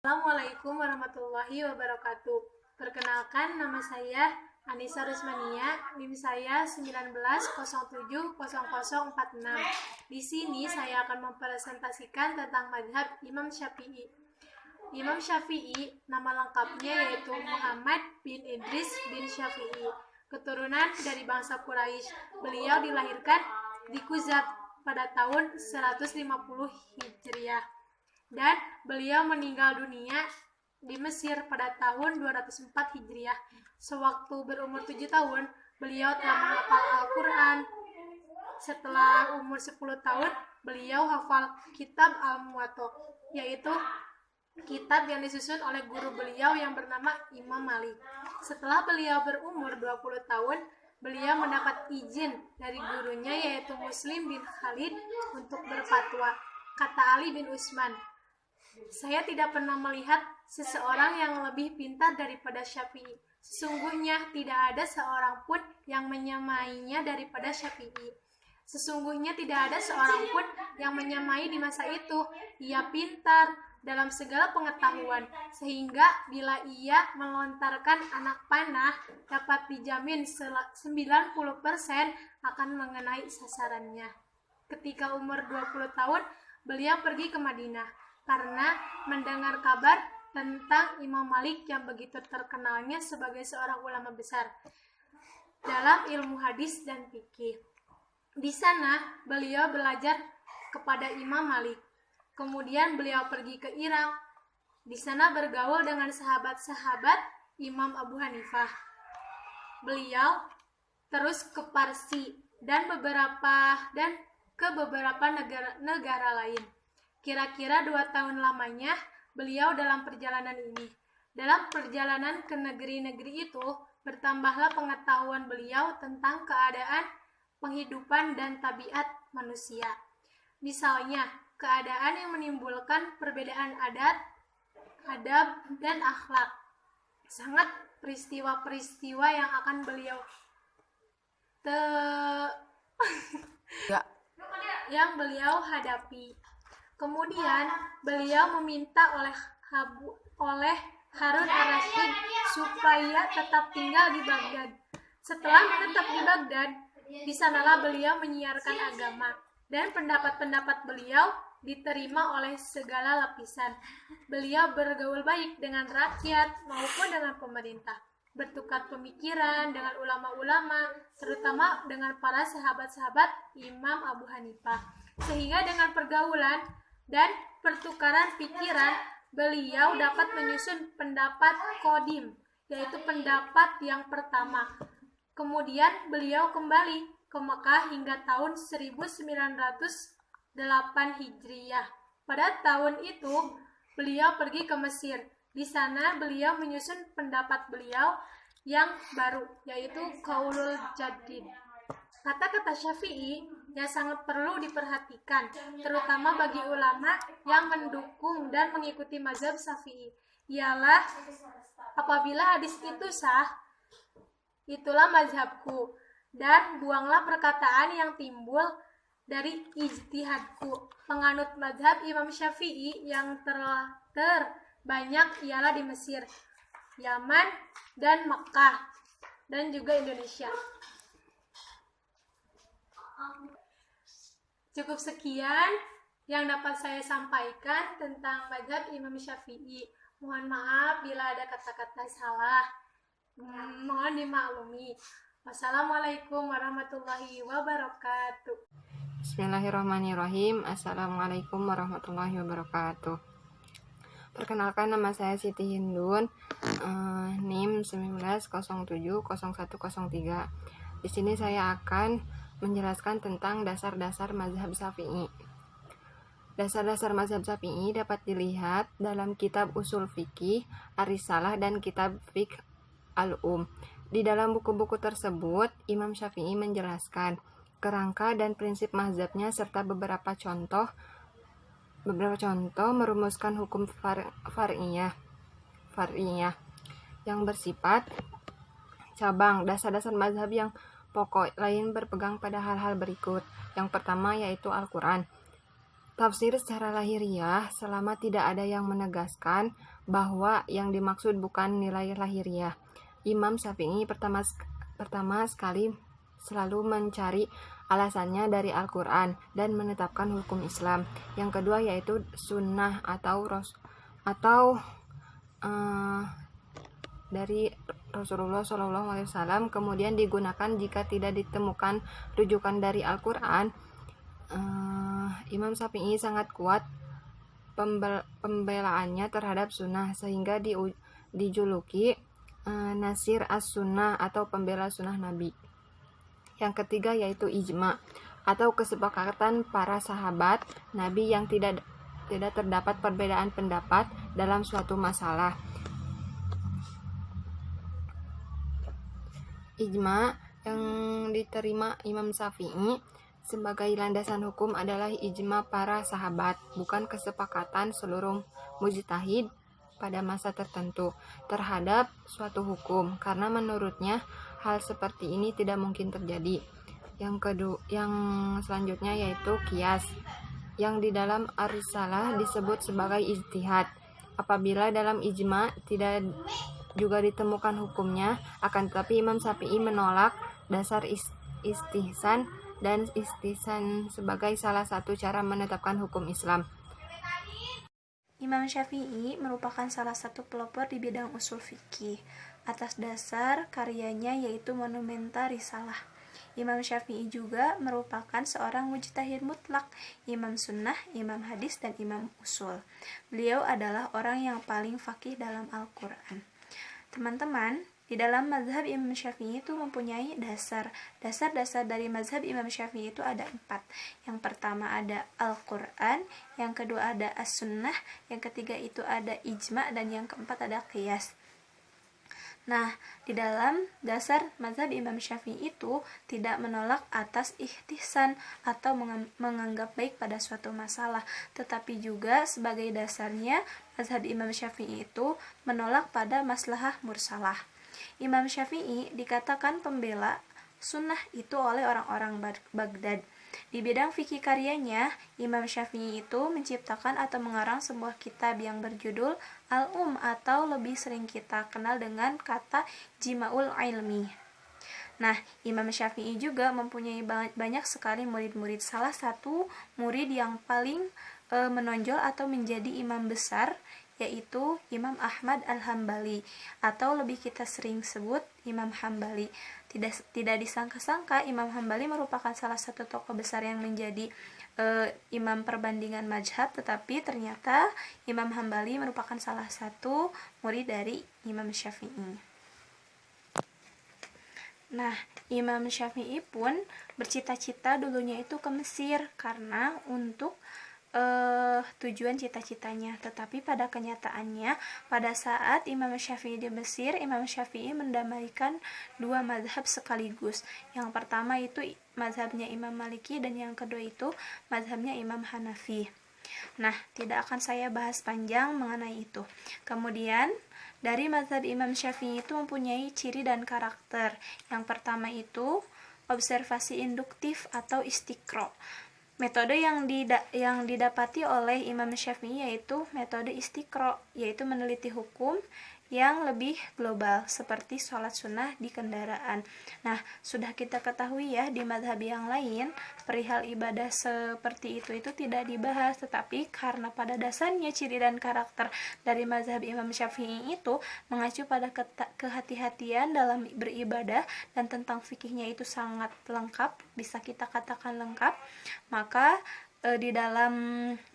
Assalamualaikum warahmatullahi wabarakatuh. Perkenalkan, nama saya Anissa Rusmania, NIM saya 19070046. Di sini saya akan mempresentasikan tentang mazhab Imam Syafi'i. Imam Syafi'i, nama lengkapnya yaitu Muhammad bin Idris bin Syafi'i, keturunan dari bangsa Quraisy. Beliau dilahirkan di Kuzat pada tahun 150 Hijriah. Dan beliau meninggal dunia di Mesir pada tahun 204 Hijriah. Sewaktu berumur 7 tahun, beliau telah menghafal Al-Quran. Setelah umur 10 tahun, beliau hafal kitab Al-Muwatta, yaitu kitab yang disusun oleh guru beliau yang bernama Imam Malik. Setelah beliau berumur 20 tahun, beliau mendapat izin dari gurunya yaitu Muslim bin Khalid untuk berfatwa. Kata Ali bin Utsman, "Saya tidak pernah melihat seseorang yang lebih pintar daripada Syafi'i. Sesungguhnya tidak ada seorang pun yang menyamainya daripada Syafi'i. Sesungguhnya tidak ada seorang pun yang menyamai di masa itu. Ia pintar dalam segala pengetahuan, sehingga bila ia melontarkan anak panah, dapat dijamin 90% akan mengenai sasarannya." Ketika umur 20 tahun, beliau pergi ke Madinah karena mendengar kabar tentang Imam Malik yang begitu terkenalnya sebagai seorang ulama besar dalam ilmu hadis dan fikih. Di sana beliau belajar kepada Imam Malik. Kemudian beliau pergi ke Irak. Di sana bergaul dengan sahabat-sahabat Imam Abu Hanifah. Beliau terus ke Parsi dan ke beberapa negara lain. Kira-kira 2 tahun lamanya beliau dalam perjalanan ini. Dalam perjalanan ke negeri-negeri itu, bertambahlah pengetahuan beliau tentang keadaan penghidupan dan tabiat manusia. Misalnya, keadaan yang menimbulkan perbedaan adat, adab, dan akhlak. Sangat peristiwa-peristiwa yang akan beliau yang beliau hadapi. Kemudian beliau meminta oleh Harun ar-Rasyid supaya tetap tinggal di Baghdad. Setelah menetap di Baghdad, di sanalah beliau menyiarkan agama dan pendapat-pendapat beliau diterima oleh segala lapisan. Beliau bergaul baik dengan rakyat maupun dengan pemerintah, bertukar pemikiran dengan ulama-ulama, terutama dengan para sahabat-sahabat Imam Abu Hanifah. Sehingga dengan pergaulan dan pertukaran pikiran, beliau dapat menyusun pendapat Qadim, yaitu pendapat yang pertama. Kemudian beliau kembali ke Mekah hingga tahun 1908 Hijriah. Pada tahun itu, beliau pergi ke Mesir. Di sana beliau menyusun pendapat beliau yang baru, yaitu Qaulul Jadid. Kata-kata Syafi'i yang sangat perlu diperhatikan, terutama bagi ulama yang mendukung dan mengikuti mazhab Syafi'i, ialah apabila hadis itu sah, itulah mazhabku, dan buanglah perkataan yang timbul dari ijtihadku. Penganut mazhab Imam Syafi'i yang terbanyak ialah di Mesir, Yaman, dan Mekah, dan juga Indonesia. Cukup sekian yang dapat saya sampaikan tentang mazhab Imam Syafi'i. Mohon maaf bila ada kata-kata salah. Mohon dimaklumi. Wassalamualaikum warahmatullahi wabarakatuh. Bismillahirrahmanirrahim. Assalamualaikum warahmatullahi wabarakatuh. Perkenalkan, nama saya Siti Hindun, NIM 19070103. Di sini saya akan menjelaskan tentang dasar-dasar mazhab Syafi'i. Dasar-dasar mazhab Syafi'i dapat dilihat dalam kitab Usul Fiqih, Ar-Risalah, dan kitab Fiqh Al-Um. Di dalam buku-buku tersebut, Imam Syafi'i menjelaskan kerangka dan prinsip mazhabnya serta beberapa contoh merumuskan hukum far'iyah yang bersifat cabang. Dasar-dasar mazhab yang pokok lain berpegang pada hal-hal berikut. Yang pertama yaitu Al-Quran. Tafsir secara lahiriah selama tidak ada yang menegaskan bahwa yang dimaksud bukan nilai lahiriah. Imam Syafi'i pertama sekali selalu mencari alasannya dari Al-Quran dan menetapkan hukum Islam. Yang kedua yaitu sunnah atau dari Rasulullah SAW, kemudian digunakan jika tidak ditemukan rujukan dari Al-Quran. Imam Syafi'i sangat kuat pembelaannya terhadap sunnah sehingga dijuluki Nasir as-Sunnah atau pembela sunnah Nabi. Yang ketiga yaitu ijma atau kesepakatan para sahabat Nabi yang tidak terdapat perbedaan pendapat dalam suatu masalah. Ijma yang diterima Imam Syafi'i sebagai landasan hukum adalah ijma para sahabat, bukan kesepakatan seluruh mujtahid pada masa tertentu terhadap suatu hukum, karena menurutnya hal seperti ini tidak mungkin terjadi. Yang selanjutnya yaitu qiyas, yang di dalam ar-risalah disebut sebagai ijtihad. Apabila dalam ijma tidak juga ditemukan hukumnya, akan tetapi Imam Syafi'i menolak dasar istihsan dan istihsan sebagai salah satu cara menetapkan hukum Islam. Imam Syafi'i merupakan salah satu pelopor di bidang usul fikih atas dasar karyanya yaitu Monumenta Risalah. Imam Syafi'i juga merupakan seorang mujtahid mutlak, imam sunnah, imam hadis, dan imam usul. Beliau adalah orang yang paling faqih dalam Al-Quran. Teman-teman, di dalam mazhab Imam Syafi'i itu mempunyai dasar dari mazhab Imam Syafi'i itu ada 4. Yang pertama ada Al-Quran, yang kedua ada As-Sunnah, yang ketiga itu ada Ijma, dan yang keempat ada Qiyas. Nah, di dalam dasar mazhab Imam Syafi'i itu tidak menolak atas ihtisan atau menganggap baik pada suatu masalah, tetapi juga sebagai dasarnya mazhab Imam Syafi'i itu menolak pada maslahah mursalah. Imam Syafi'i dikatakan pembela sunnah itu oleh orang-orang Baghdad. Di bidang fikih karyanya, Imam Syafi'i itu menciptakan atau mengarang sebuah kitab yang berjudul Al-Um atau lebih sering kita kenal dengan kata Jima'ul Ilmi. Nah, Imam Syafi'i juga mempunyai banyak sekali murid-murid. Salah satu murid yang paling menonjol atau menjadi imam besar yaitu Imam Ahmad Al-Hambali atau lebih kita sering sebut Imam Hambali. Tidak disangka-sangka Imam Hambali merupakan salah satu tokoh besar yang menjadi imam perbandingan mazhab, tetapi ternyata Imam Hambali merupakan salah satu murid dari Imam Syafi'i. Nah, Imam Syafi'i pun bercita-cita dulunya itu ke Mesir karena untuk tujuan cita-citanya, tetapi pada kenyataannya pada saat Imam Syafi'i di Mesir, Imam Syafi'i mendamaikan dua mazhab sekaligus. Yang pertama itu mazhabnya Imam Maliki dan yang kedua itu mazhabnya Imam Hanafi. Nah, tidak akan saya bahas panjang mengenai itu. Kemudian dari mazhab Imam Syafi'i itu mempunyai ciri dan karakter. Yang pertama itu observasi induktif atau istiqro. Metode yang didapati oleh Imam Syafi'i yaitu metode istiqro, yaitu meneliti hukum yang lebih global seperti sholat sunnah di kendaraan. Nah, sudah kita ketahui ya, di mazhab yang lain perihal ibadah seperti itu tidak dibahas, tetapi karena pada dasarnya ciri dan karakter dari mazhab Imam Syafi'i itu mengacu pada kehati-hatian dalam beribadah dan tentang fikihnya itu sangat lengkap, bisa kita katakan lengkap, maka di dalam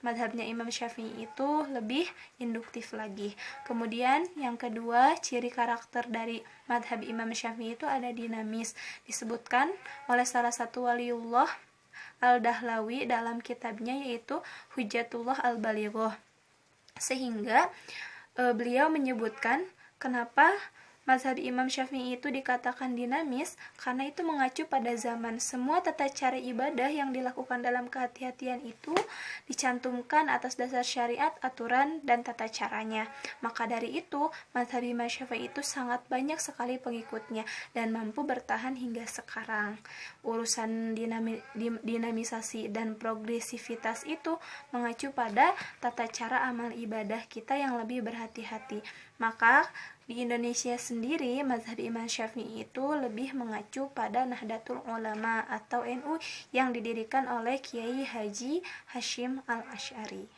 mazhabnya Imam Syafi'i itu lebih induktif lagi. Kemudian yang kedua, ciri karakter dari mazhab Imam Syafi'i itu ada dinamis. Disebutkan oleh salah satu waliullah Al-Dahlawi dalam kitabnya yaitu Hujjatullah Al-Balighah. Sehingga beliau menyebutkan kenapa Mazhab Imam Syafi'i itu dikatakan dinamis karena itu mengacu pada zaman. Semua tata cara ibadah yang dilakukan dalam kehati-hatian itu dicantumkan atas dasar syariat, aturan, dan tata caranya. Maka dari itu, mazhab Imam Syafi'i itu sangat banyak sekali pengikutnya dan mampu bertahan hingga sekarang. Urusan dinamisasi dan progresivitas itu mengacu pada tata cara amal ibadah kita yang lebih berhati-hati. Maka di Indonesia sendiri, mazhab Imam Syafi'i itu lebih mengacu pada Nahdlatul Ulama atau NU yang didirikan oleh Kiai Haji Hashim Al-Asy'ari.